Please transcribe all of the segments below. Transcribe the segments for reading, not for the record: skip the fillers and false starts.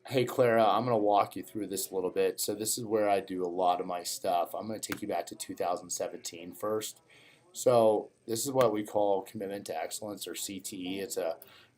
Hey Clara, I'm going to walk you through this a little bit. So this is where I do a lot of my stuff. I'm going to take you back to 2017 first. So this is what we call Commitment to Excellence, or CTE. It's a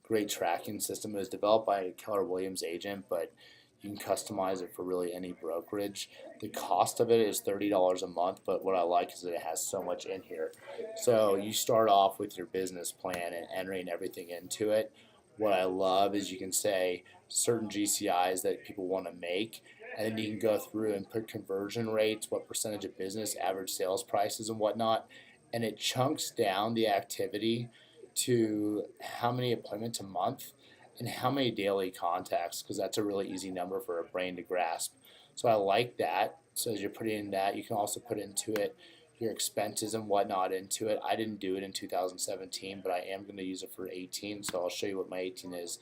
great tracking system. It was developed by a Keller Williams agent, but you can customize it for really any brokerage. The cost of it is $30 a month, but what I like is that it has so much in here. So you start off with your business plan and entering everything into it. What I love is you can say certain GCIs that people want to make, and then you can go through and put conversion rates, what percentage of business, average sales prices, and whatnot, and it chunks down the activity to how many appointments a month and how many daily contacts, because that's a really easy number for a brain to grasp. So I like that. So as you're putting in that, you can also put into it your expenses and whatnot into it. I didn't do it in 2017, but I am going to use it for 18. So I'll show you what my 18 is,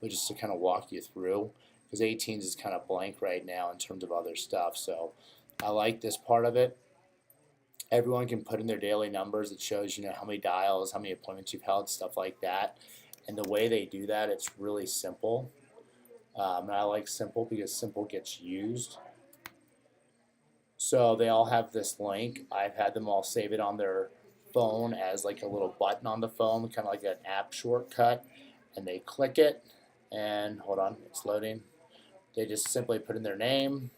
but just to kind of walk you through, because 18 is kind of blank right now in terms of other stuff. So I like this part of it. Everyone can put in their daily numbers. It shows, how many dials, how many appointments you've held, stuff like that. And the way they do that, it's really simple. And I like simple because simple gets used. So they all have this link. I've had them all save it on their phone as like a little button on the phone, kind of like an app shortcut. And they click it, and hold on, it's loading. They just simply put in their name,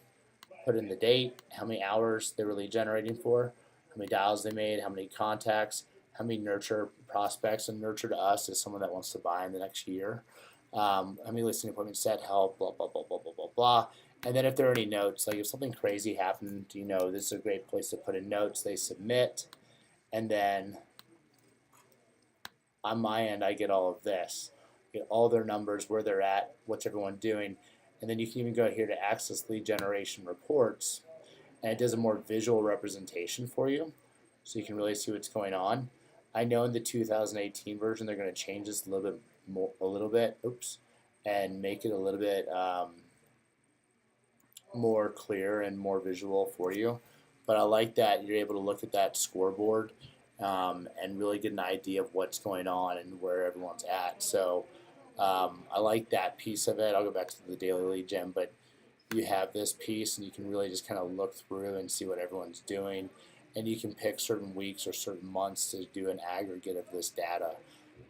put in the date, how many hours they were lead generating for, how many dials they made, how many contacts, how many nurture prospects, and nurture to us is someone that wants to buy in the next year. How many listing appointments set, help, blah, blah, blah, blah, blah, blah, blah. And then if there are any notes, like if something crazy happened, this is a great place to put in notes. They submit, and then on my end, I get all of this. I get all their numbers, where they're at, what's everyone doing. And then you can even go here to access lead generation reports, and it does a more visual representation for you, so you can really see what's going on. I know in the 2018 version they're going to change this a little bit more, and make it a little bit more clear and more visual for you. But I like that you're able to look at that scoreboard and really get an idea of what's going on and where everyone's at. So I like that piece of it. I'll go back to the daily lead gen, but you have this piece and you can really just kind of look through and see what everyone's doing. And you can pick certain weeks or certain months to do an aggregate of this data.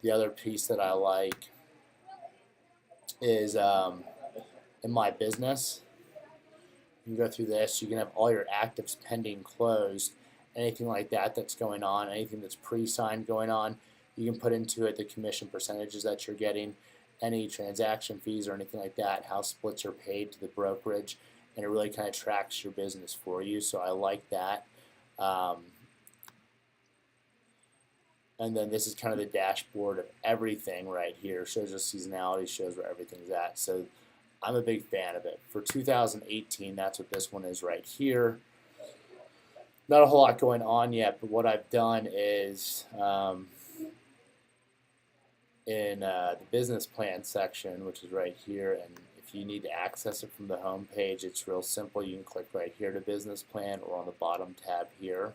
The other piece that I like is in my business. You can go through this. You can have all your actives pending closed, anything like that that's going on, anything that's pre-signed going on. You can put into it the commission percentages that you're getting, any transaction fees or anything like that, how splits are paid to the brokerage, and it really kind of tracks your business for you. So I like that. Um, and then this is kind of the dashboard of everything right here. Shows us seasonality, shows where everything's at. So I'm a big fan of it. For 2018, that's what this one is right here. Not a whole lot going on yet, but what I've done is in the business plan section, which is right here, and if you need to access it from the home page, it's real simple. You can click right here to business plan or on the bottom tab here.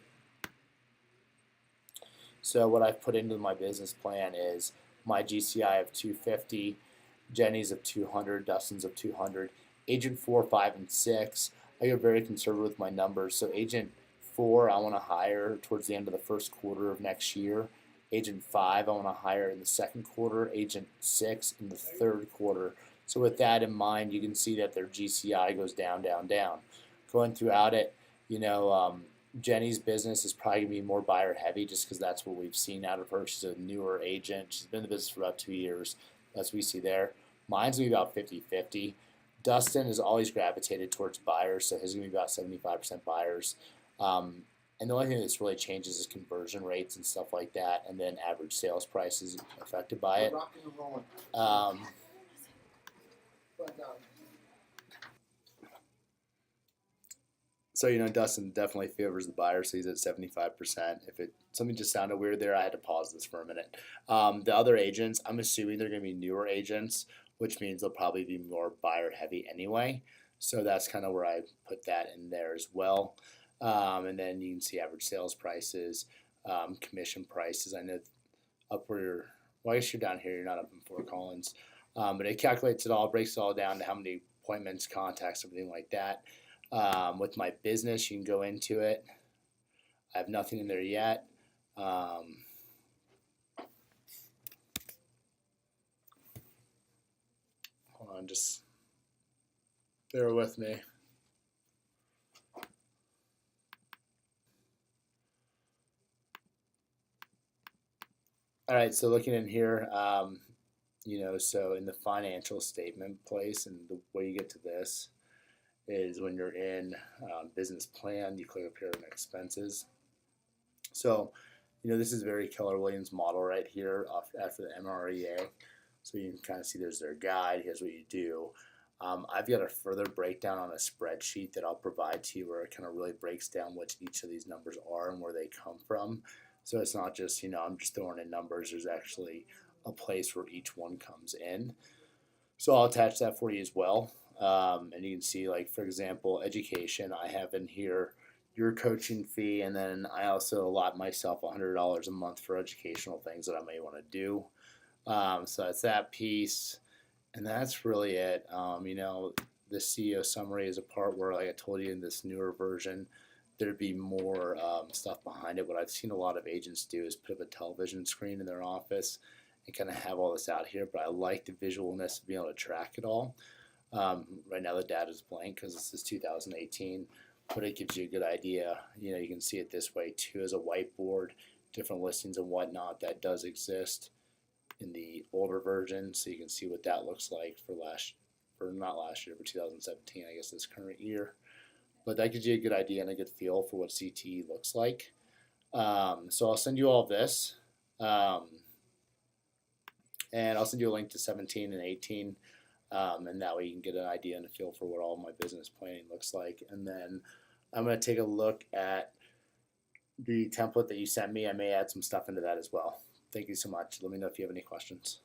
So what I've put into my business plan is my GCI of 250, Jenny's of 200, Dustin's of 200, Agent 4, 5, and 6. I go very conservative with my numbers. So Agent 4, I want to hire towards the end of the first quarter of next year. Agent 5, I want to hire in the second quarter. Agent 6 in the third quarter. So with that in mind, you can see that their GCI goes down, down, down. Going throughout it, Jenny's business is probably going to be more buyer heavy just because that's what we've seen out of her. She's a newer agent. She's been in the business for about 2 years. That's what we see there. Mine's going to be about 50-50. Dustin has always gravitated towards buyers, so his is going to be about 75% buyers. And the only thing that's really changes is conversion rates and stuff like that, and then average sales prices affected by it. So Dustin definitely favors the buyer, so he's at 75%. If something just sounded weird there, I had to pause this for a minute. The other agents, I'm assuming they're going to be newer agents, which means they'll probably be more buyer heavy anyway. So that's kind of where I put that in there as well. And then you can see average sales prices, commission prices. I know up well, I guess you're down here, you're not up in Fort Collins. But it calculates it all, breaks it all down to how many appointments, contacts, everything like that. With my business, you can go into it. I have nothing in there yet. Hold on, just bear with me. All right, so looking in here, so in the financial statement place, and the way you get to this is when you're in business plan, you click up here on expenses. So, this is very Keller Williams model right here after the MREA. So you can kind of see there's their guide. Here's what you do. I've got a further breakdown on a spreadsheet that I'll provide to you where it kind of really breaks down what each of these numbers are and where they come from. So it's not just, I'm just throwing in numbers. There's actually a place where each one comes in. So I'll attach that for you as well. And you can see, like, for example, education, I have in here your coaching fee, and then I also allot myself $100 a month for educational things that I may want to do. So that's that piece, and that's really it. The CEO summary is a part where, like I told you, in this newer version, there'd be more stuff behind it. What I've seen a lot of agents do is put up a television screen in their office and kind of have all this out here, but I like the visualness of being able to track it all. Right now the data is blank because this is 2018, but it gives you a good idea. You can see it this way too as a whiteboard, different listings and whatnot that does exist in the older version, so you can see what that looks like for not last year, but 2017, I guess this current year. But that gives you a good idea and a good feel for what CTE looks like. So I'll send you all of this. And I'll send you a link to 17 and 18, and that way you can get an idea and a feel for what all my business planning looks like. And then I'm going to take a look at the template that you sent me. I may add some stuff into that as well. Thank you so much. Let me know if you have any questions.